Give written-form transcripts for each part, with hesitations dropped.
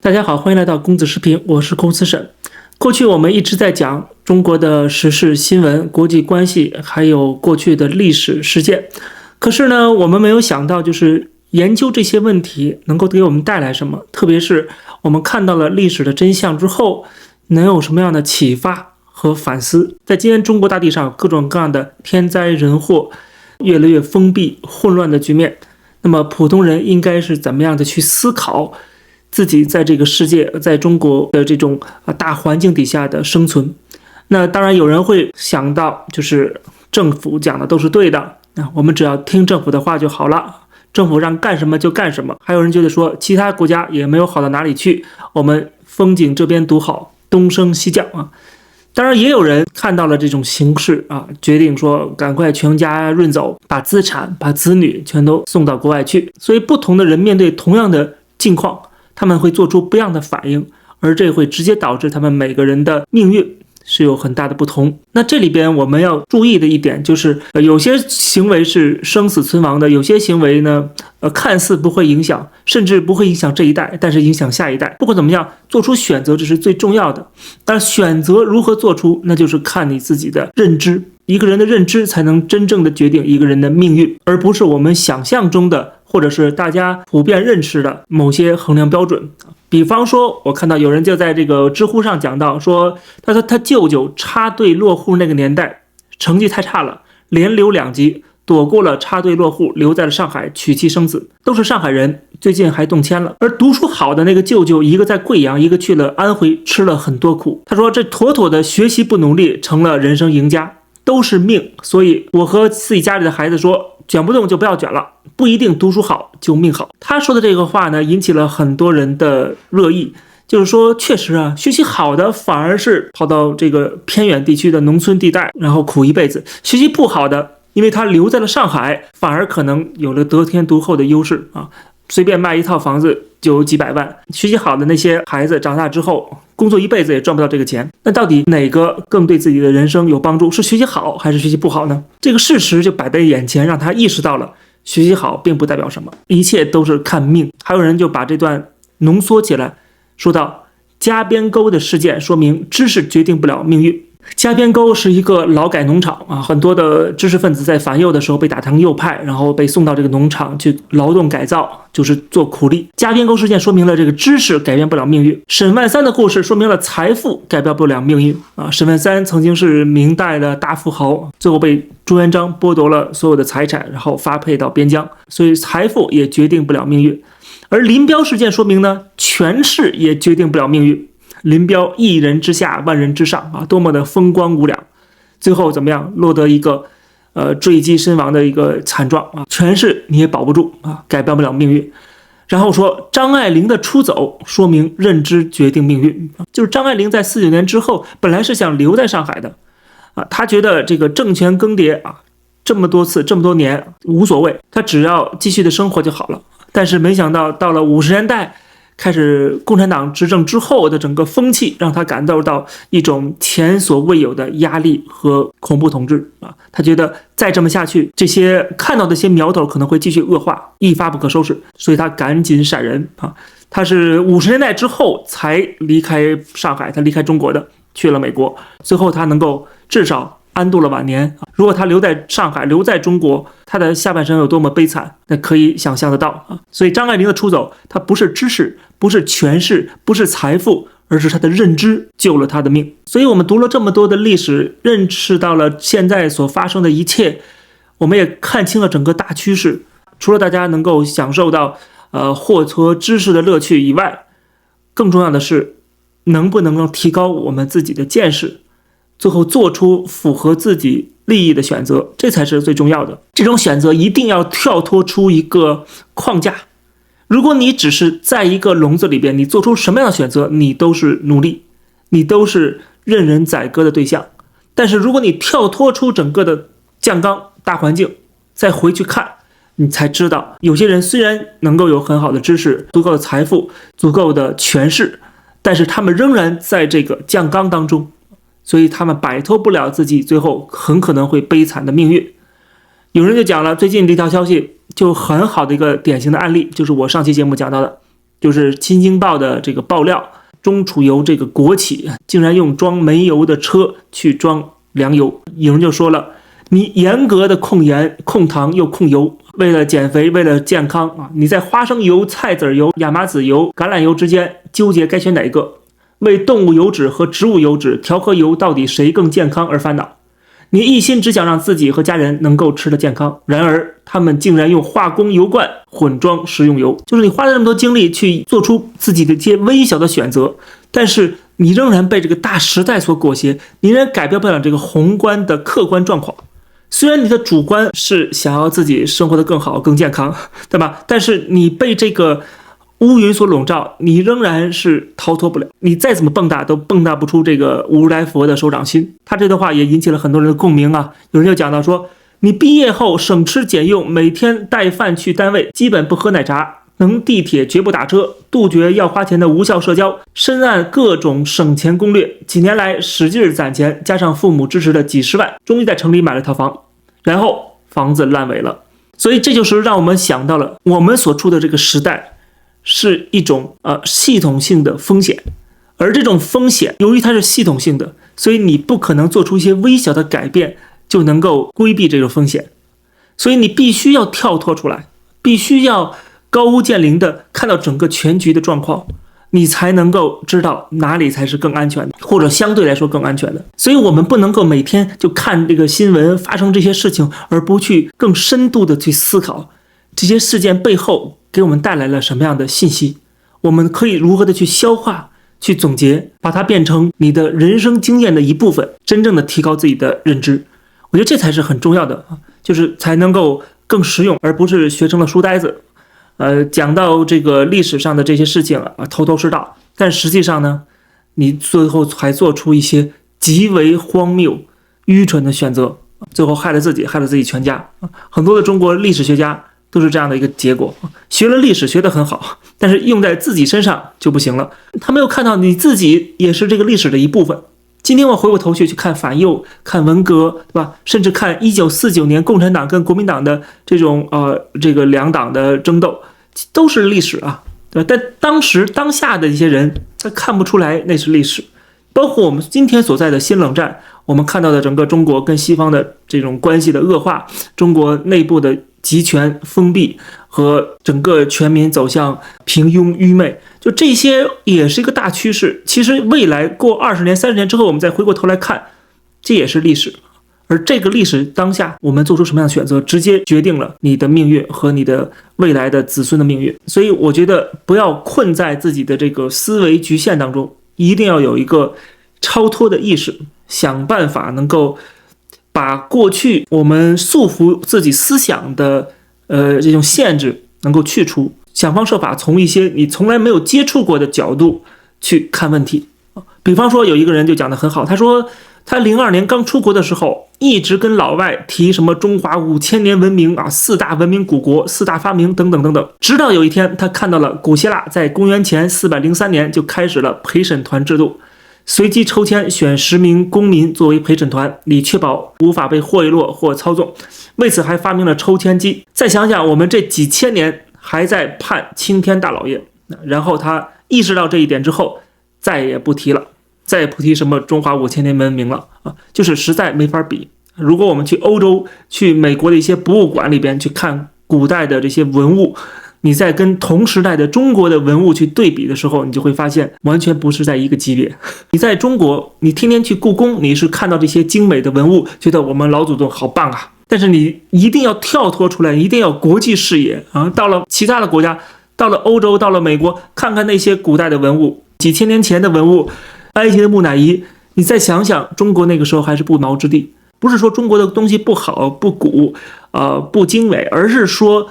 大家好，欢迎来到公子视频，我是公子沈。过去我们一直在讲中国的时事新闻、国际关系，还有过去的历史事件。可是呢，我们没有想到，就是研究这些问题能够给我们带来什么，特别是我们看到了历史的真相之后，能有什么样的启发和反思。在今天中国大地上，各种各样的天灾人祸，越来越封闭、混乱的局面，那么普通人应该是怎么样的去思考自己在这个世界，在中国的这种大环境底下的生存？那当然有人会想到，就是政府讲的都是对的，我们只要听政府的话就好了，政府让干什么就干什么。还有人觉得说，其他国家也没有好到哪里去，我们风景这边独好，东升西降啊。当然也有人看到了这种形势啊，决定说赶快全家润走，把资产、把子女全都送到国外去。所以不同的人面对同样的境况，他们会做出不一样的反应，而这会直接导致他们每个人的命运是有很大的不同。那这里边我们要注意的一点就是，有些行为是生死存亡的，有些行为呢，看似不会影响，甚至不会影响这一代，但是影响下一代。不管怎么样，做出选择这是最重要的。但选择如何做出，那就是看你自己的认知。一个人的认知才能真正的决定一个人的命运，而不是我们想象中的，或者是大家普遍认识的某些衡量标准。比方说，我看到有人就在这个知乎上讲到说，他说他舅舅插队落户那个年代成绩太差了，连留2级，躲过了插队落户，留在了上海娶妻生子，都是上海人，最近还动迁了。而读书好的那个舅舅，一个在贵阳，一个去了安徽，吃了很多苦。他说这妥妥的学习不努力成了人生赢家，都是命。所以我和自己家里的孩子说，卷不动就不要卷了，不一定读书好就命好。他说的这个话呢，引起了很多人的热议，就是说确实啊，学习好的反而是跑到这个偏远地区的农村地带，然后苦一辈子；学习不好的，因为他留在了上海，反而可能有了得天独厚的优势啊，随便卖一套房子就有几百万。学习好的那些孩子长大之后，工作一辈子也赚不到这个钱。那到底哪个更对自己的人生有帮助？是学习好还是学习不好呢？这个事实就摆在眼前，让他意识到了学习好并不代表什么，一切都是看命。还有人就把这段浓缩起来，说到加边沟的事件说明知识决定不了命运。加边沟是一个劳改农场啊，很多的知识分子在反右的时候被打成右派，然后被送到这个农场去劳动改造，就是做苦力。加边沟事件说明了这个知识改变不了命运。沈万三的故事说明了财富改变不了命运啊。沈万三曾经是明代的大富豪，最后被朱元璋剥夺了所有的财产，然后发配到边疆，所以财富也决定不了命运。而林彪事件说明呢，权势也决定不了命运。林彪一人之下万人之上啊，多么的风光无两，最后怎么样，落得一个坠机身亡的一个惨状啊！权势你也保不住啊，改变不了命运。然后说张爱玲的出走说明认知决定命运，就是张爱玲在49年之后本来是想留在上海的啊，她觉得这个政权更迭啊，这么多次这么多年无所谓，她只要继续的生活就好了。但是没想到到了50年代开始共产党执政之后的整个风气，让他感受到一种前所未有的压力和恐怖统治啊！他觉得再这么下去，这些看到的些苗头可能会继续恶化，一发不可收拾，所以他赶紧闪人啊！他是50年代之后才离开上海，他离开中国的，去了美国，最后他能够至少安度了晚年。如果他留在上海，留在中国，他的下半生有多么悲惨，那可以想象得到啊！所以张爱玲的出走，他不是知识，不是权势，不是财富，而是他的认知救了他的命。所以我们读了这么多的历史，认识到了现在所发生的一切，我们也看清了整个大趋势。除了大家能够享受到获得知识的乐趣以外，更重要的是能不能够提高我们自己的见识，最后做出符合自己利益的选择，这才是最重要的。这种选择一定要跳脱出一个框架。如果你只是在一个笼子里边，你做出什么样的选择，你都是奴隶，你都是任人宰割的对象。但是如果你跳脱出整个的酱缸大环境，再回去看，你才知道有些人虽然能够有很好的知识、足够的财富、足够的权势，但是他们仍然在这个酱缸当中，所以他们摆脱不了自己最后很可能会悲惨的命运。有人就讲了，最近这条消息就很好的一个典型的案例，就是我上期节目讲到的就是新京报的这个爆料，中储油这个国企竟然用装煤油的车去装粮油。有人就说了，你严格的控盐、控糖又控油，为了减肥，为了健康啊，你在花生油、菜籽油、亚麻籽油、橄榄油之间纠结该选哪个？为动物油脂和植物油脂调和油到底谁更健康而烦恼。你一心只想让自己和家人能够吃得健康，然而他们竟然用化工油罐混装食用油。就是你花了那么多精力去做出自己的一些微小的选择，但是你仍然被这个大时代所裹挟，你仍然改变不了这个宏观的客观状况。虽然你的主观是想要自己生活得更好更健康，对吧？但是你被这个乌云所笼罩，你仍然是逃脱不了，你再怎么蹦跶都蹦跶不出这个如来佛的手掌心。他这段话也引起了很多人的共鸣啊。有人就讲到说，你毕业后省吃俭用，每天带饭去单位，基本不喝奶茶，能地铁绝不打车，杜绝要花钱的无效社交，深谙各种省钱攻略，几年来使劲攒钱，加上父母支持的几十万，终于在城里买了套房，然后房子烂尾了。所以这就是让我们想到了我们所处的这个时代是一种系统性的风险，而这种风险由于它是系统性的，所以你不可能做出一些微小的改变就能够规避这种风险，所以你必须要跳脱出来，必须要高屋建瓴的看到整个全局的状况，你才能够知道哪里才是更安全的，或者相对来说更安全的。所以我们不能够每天就看这个新闻发生这些事情，而不去更深度的去思考这些事件背后给我们带来了什么样的信息，我们可以如何的去消化、去总结，把它变成你的人生经验的一部分，真正的提高自己的认知。我觉得这才是很重要的，就是才能够更实用，而不是学成了书呆子。讲到这个历史上的这些事情头头是道，但实际上呢，你最后还做出一些极为荒谬、愚蠢的选择，最后害了自己，害了自己全家。很多的中国历史学家都是这样的一个结果，学了历史学得很好，但是用在自己身上就不行了。他没有看到你自己也是这个历史的一部分。今天我回过头去看反右，看文革，对吧？甚至看1949年共产党跟国民党的这种这个两党的争斗，都是历史啊，对吧？但当下的一些人他看不出来那是历史。包括我们今天所在的新冷战，我们看到的整个中国跟西方的这种关系的恶化，中国内部的集权封闭和整个全民走向平庸愚昧，就这些也是一个大趋势。其实未来过20年30年之后，我们再回过头来看，这也是历史。而这个历史当下我们做出什么样的选择，直接决定了你的命运和你的未来的子孙的命运。所以我觉得不要困在自己的这个思维局限当中，一定要有一个超脱的意识，想办法能够把过去我们束缚自己思想的这种限制能够去除，想方设法从一些你从来没有接触过的角度去看问题。比方说有一个人就讲得很好，他说他02年刚出国的时候，一直跟老外提什么中华5000年文明4大文明古国、4大发明等等等等，直到有一天他看到了古希腊在公元前403年就开始了陪审团制度，随机抽签选10名公民作为陪审团，以确保无法被贿赂或操纵。为此还发明了抽签机。再想想我们这几千年还在判青天大老爷，然后他意识到这一点之后，再也不提了，再也不提什么中华5000年文明了就是实在没法比。如果我们去欧洲、去美国的一些博物馆里边去看古代的这些文物，你在跟同时代的中国的文物去对比的时候，你就会发现完全不是在一个级别。你在中国，你天天去故宫，你是看到这些精美的文物，觉得我们老祖宗好棒啊，但是你一定要跳脱出来，一定要国际视野到了其他的国家，到了欧洲，到了美国，看看那些古代的文物，几千年前的文物，埃及的木乃伊，你再想想中国那个时候还是不毛之地。不是说中国的东西不好、不古、不精美，而是说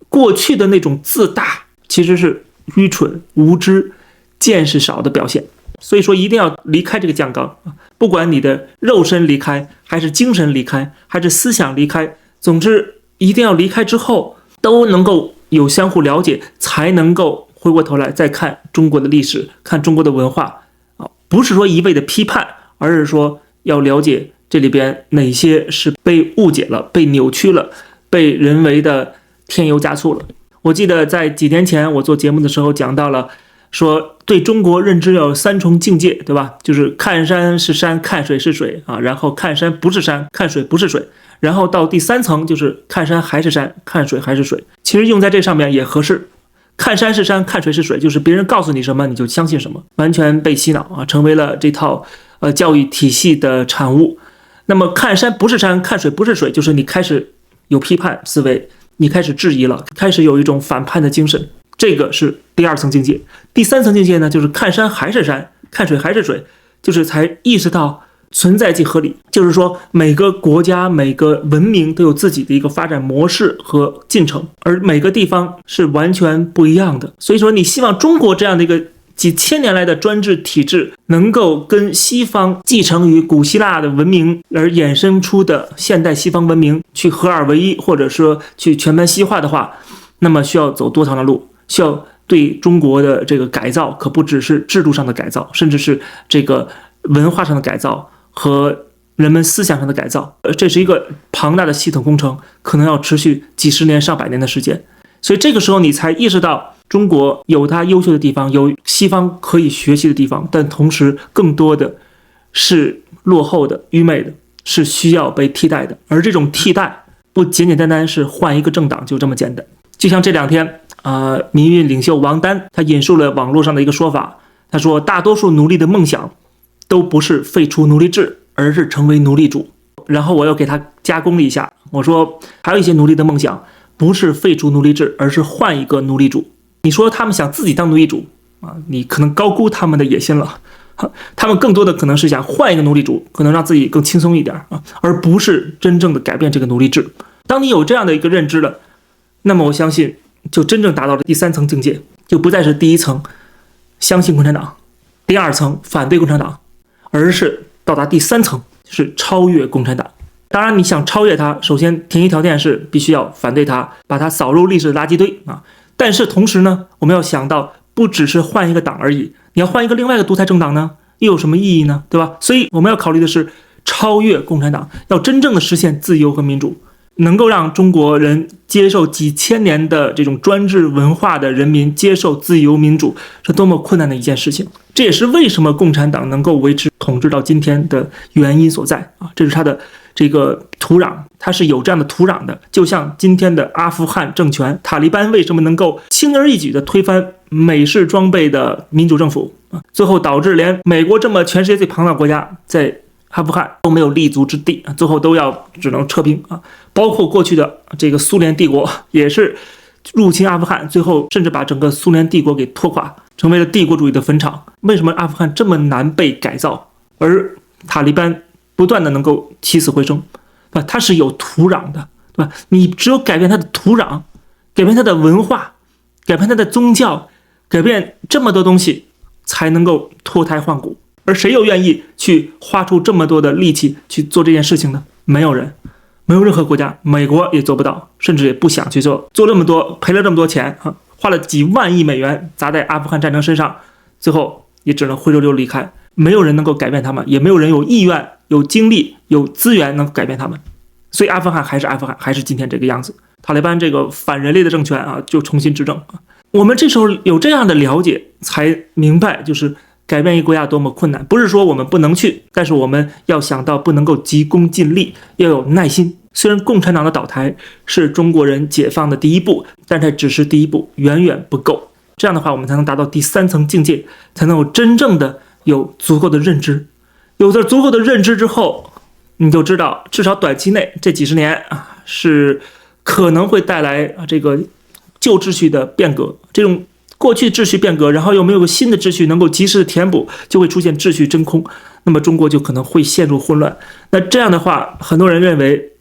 过去的那种自大其实是愚蠢、无知、见识少的表现。所以说一定要离开这个酱缸，不管你的肉身离开，还是精神离开，还是思想离开，总之一定要离开之后都能够有相互了解，才能够回过头来再看中国的历史，看中国的文化不是说一味的批判，而是说要了解这里边哪些是被误解了、被扭曲了、被人为的添油加醋了。我记得在几年前我做节目的时候讲到了，说对中国认知要有3重境界，对吧？就是看山是山，看水是水啊，然后看山不是山，看水不是水，然后到第3层就是看山还是山，看水还是水。其实用在这上面也合适。看山是山，看水是水，就是别人告诉你什么你就相信什么，完全被洗脑啊，成为了这套教育体系的产物。那么看山不是山，看水不是水，就是你开始有批判思维，你开始质疑了，开始有一种反叛的精神，这个是第2层境界。第3层境界呢，就是看山还是山，看水还是水，就是才意识到存在即合理，就是说每个国家每个文明都有自己的一个发展模式和进程，而每个地方是完全不一样的。所以说你希望中国这样的一个几千年来的专制体制能够跟西方继承于古希腊的文明而衍生出的现代西方文明去合二为一，或者说去全盘西化的话，那么需要走多长的路，需要对中国的这个改造可不只是制度上的改造，甚至是这个文化上的改造和人们思想上的改造，这是一个庞大的系统工程，可能要持续几十年上百年的时间。所以这个时候你才意识到中国有它优秀的地方，有西方可以学习的地方，但同时更多的是落后的、愚昧的，是需要被替代的。而这种替代不简简单单是换一个政党就这么简单。就像这2天民运领袖王丹他引述了网络上的一个说法，他说大多数奴隶的梦想都不是废除奴隶制，而是成为奴隶主。然后我又给他加工了一下，我说还有一些奴隶的梦想不是废除奴隶制，而是换一个奴隶主。你说他们想自己当奴隶主你可能高估他们的野心了，他们更多的可能是想换一个奴隶主，可能让自己更轻松一点而不是真正的改变这个奴隶制。当你有这样的一个认知了，那么我相信就真正达到了第3层境界，就不再是第1层相信共产党，第2层反对共产党，而是到达第3层，就是超越共产党。当然你想超越它，首先前提条件是必须要反对它，把它扫入历史的垃圾堆但是同时呢，我们要想到不只是换一个党而已，你要换一个另外一个独裁政党呢，又有什么意义呢？对吧？所以我们要考虑的是超越共产党，要真正的实现自由和民主，能够让中国人接受几千年的这种专制文化的人民接受自由民主，是多么困难的一件事情。这也是为什么共产党能够维持统治到今天的原因所在这是它的这个土壤，它是有这样的土壤的。就像今天的阿富汗政权，塔利班为什么能够轻而易举地推翻美式装备的民主政府最后导致连美国这么全世界最庞大的国家在阿富汗都没有立足之地最后都要只能撤兵包括过去的这个苏联帝国也是入侵阿富汗，最后甚至把整个苏联帝国给拖垮，成为了帝国主义的坟场。为什么阿富汗这么难被改造，而塔利班不断的能够起死回生它是有土壤的，对吧？你只有改变它的土壤，改变它的文化，改变它的宗教，改变这么多东西，才能够脱胎换骨。而谁又愿意去花出这么多的力气去做这件事情呢？没有人，没有任何国家，美国也做不到，甚至也不想去做。做这么多，赔了这么多钱花了几万亿美元砸在阿富汗战争身上，最后也只能灰溜溜离开。没有人能够改变他们，也没有人有意愿、有精力、有资源能改变他们。所以阿富汗还是阿富汗，还是今天这个样子。塔利班这个反人类的政权就重新执政我们这时候有这样的了解，才明白就是改变一个国家多么困难。不是说我们不能去，但是我们要想到不能够急功近利，要有耐心。虽然共产党的倒台是中国人解放的第一步，但它只是第一步，远远不够。这样的话，我们才能达到第3层境界，才能有真正的有足够的认知。有了足够的认知之后，你就知道至少短期内这几十年是可能会带来这个旧秩序的变革，这种过去秩序变革，然后又没有个新的秩序能够及时的填补，就会出现秩序真空，那么中国就可能会陷入混乱。那这样的话，很多人认为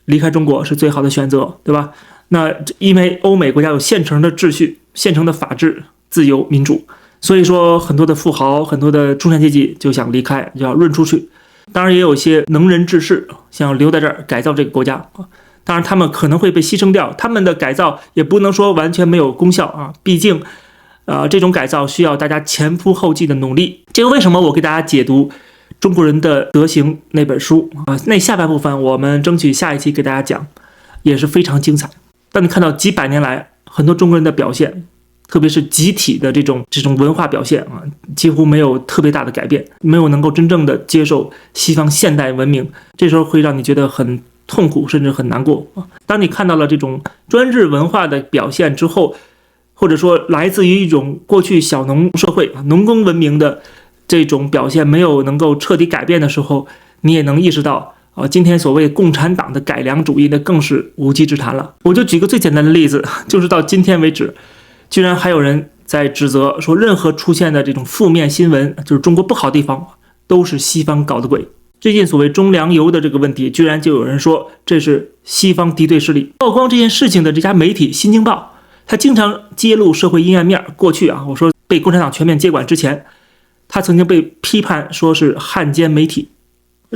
离开中国是最好的选择，对吧？那因为欧美国家有现成的秩序、现成的法治、自由、民主，所以说很多的富豪、很多的中产阶级就想离开，就要润出去。当然也有一些能人志士想要留在这儿改造这个国家当然他们可能会被牺牲掉，他们的改造也不能说完全没有功效毕竟这种改造需要大家前仆后继的努力。这个为什么我给大家解读中国人的德行那本书那下半部分我们争取下一期给大家讲，也是非常精彩。当你看到几百年来很多中国人的表现，特别是集体的这种文化表现啊，几乎没有特别大的改变，没有能够真正的接受西方现代文明，这时候会让你觉得很痛苦，甚至很难过啊。当你看到了这种专制文化的表现之后，或者说来自于一种过去小农社会农耕文明的这种表现没有能够彻底改变的时候，你也能意识到今天所谓共产党的改良主义那更是无稽之谈了。我就举个最简单的例子，就是到今天为止，居然还有人在指责说，任何出现的这种负面新闻，就是中国不好的地方，都是西方搞的鬼。最近所谓中粮油的这个问题，居然就有人说这是西方敌对势力。曝光这件事情的这家媒体《新京报》，他经常揭露社会阴暗面。过去我说被共产党全面接管之前，他曾经被批判说是汉奸媒体。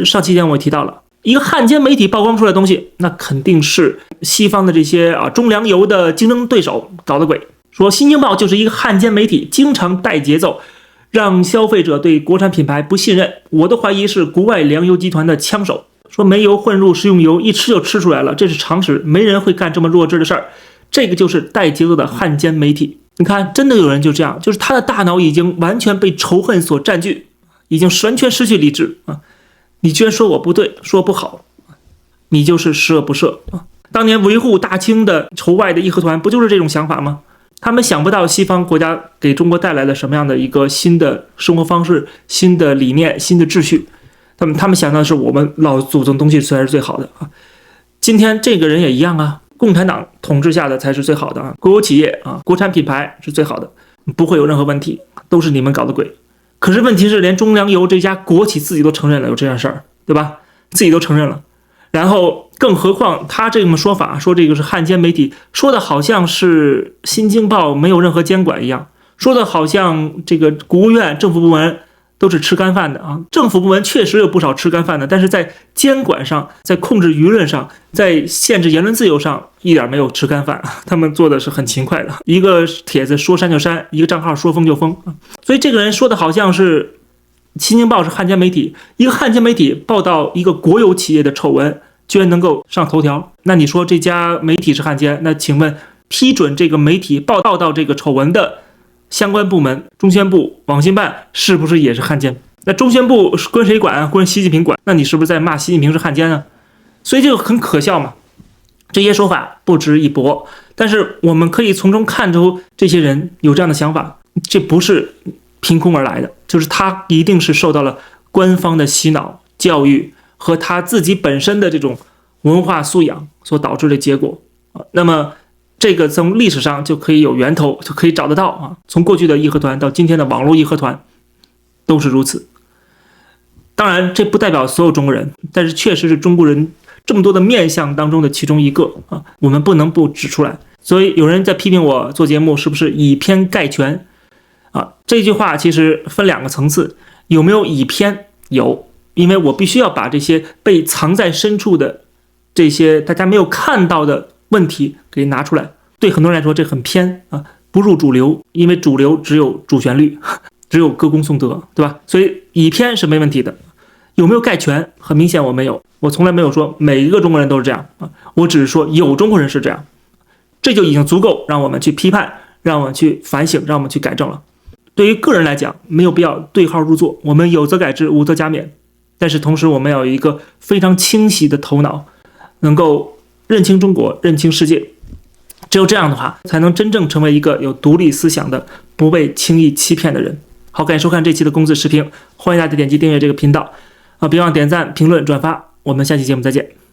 上期节目我提到了，一个汉奸媒体曝光出来的东西，那肯定是西方的这些中粮油的竞争对手搞的鬼。说《新京报》就是一个汉奸媒体，经常带节奏，让消费者对国产品牌不信任。我都怀疑是国外粮油集团的枪手。说煤油混入食用油，一吃就吃出来了，这是常识，没人会干这么弱智的事儿。这个就是带节奏的汉奸媒体。你看，真的有人就这样，就是他的大脑已经完全被仇恨所占据，已经完全失去理智啊！你居然说我不对，说不好，你就是十恶不赦啊！当年维护大清的仇外的义和团不就是这种想法吗？他们想不到西方国家给中国带来了什么样的一个新的生活方式、新的理念、新的秩序，他们想到的是我们老祖宗东西才是最好的啊！今天这个人也一样啊，共产党统治下的才是最好的啊，国有企业国产品牌是最好的，不会有任何问题，都是你们搞的鬼。可是问题是，连中粮油这家国企自己都承认了有这样事儿，对吧？自己都承认了，然后更何况他这么说法，说这个是汉奸媒体，说的好像是《新京报》没有任何监管一样，说的好像这个国务院政府部门都是吃干饭的啊。政府部门确实有不少吃干饭的，但是在监管上，在控制舆论上，在限制言论自由上一点没有吃干饭，他们做的是很勤快的。一个帖子说删就删，一个账号说封就封。所以这个人说的好像是新京报是汉奸媒体，一个汉奸媒体报道一个国有企业的丑闻，居然能够上头条。那你说这家媒体是汉奸，那请问批准这个媒体报道这个丑闻的相关部门，中宣部、网信办是不是也是汉奸？那中宣部归谁管？归习近平管，那你是不是在骂习近平是汉奸啊？所以这个很可笑嘛。这些说法不值一驳，但是我们可以从中看出这些人有这样的想法，这不是凭空而来的，就是他一定是受到了官方的洗脑教育和他自己本身的这种文化素养所导致的结果。那么这个从历史上就可以有源头，就可以找得到啊。从过去的义和团到今天的网络义和团都是如此。当然这不代表所有中国人，但是确实是中国人这么多的面向当中的其中一个啊，我们不能不指出来。所以有人在批评我做节目是不是以偏概全啊？这句话其实分两个层次，有没有以偏？有，因为我必须要把这些被藏在深处的这些大家没有看到的问题给拿出来。对很多人来说这很偏啊，不入主流，因为主流只有主旋律，只有歌功颂德，对吧？所以以偏是没问题的。有没有概全？很明显我没有，我从来没有说每一个中国人都是这样啊，我只是说有中国人是这样，这就已经足够让我们去批判，让我们去反省，让我们去改正了。对于个人来讲，没有必要对号入座，我们有则改之，无则加勉。但是同时我们要有一个非常清晰的头脑，能够认清中国，认清世界。只有这样的话，才能真正成为一个有独立思想的、不被轻易欺骗的人。好，感谢收看这期的公子视频，欢迎大家点击订阅这个频道别忘点赞、评论、转发。我们下期节目再见。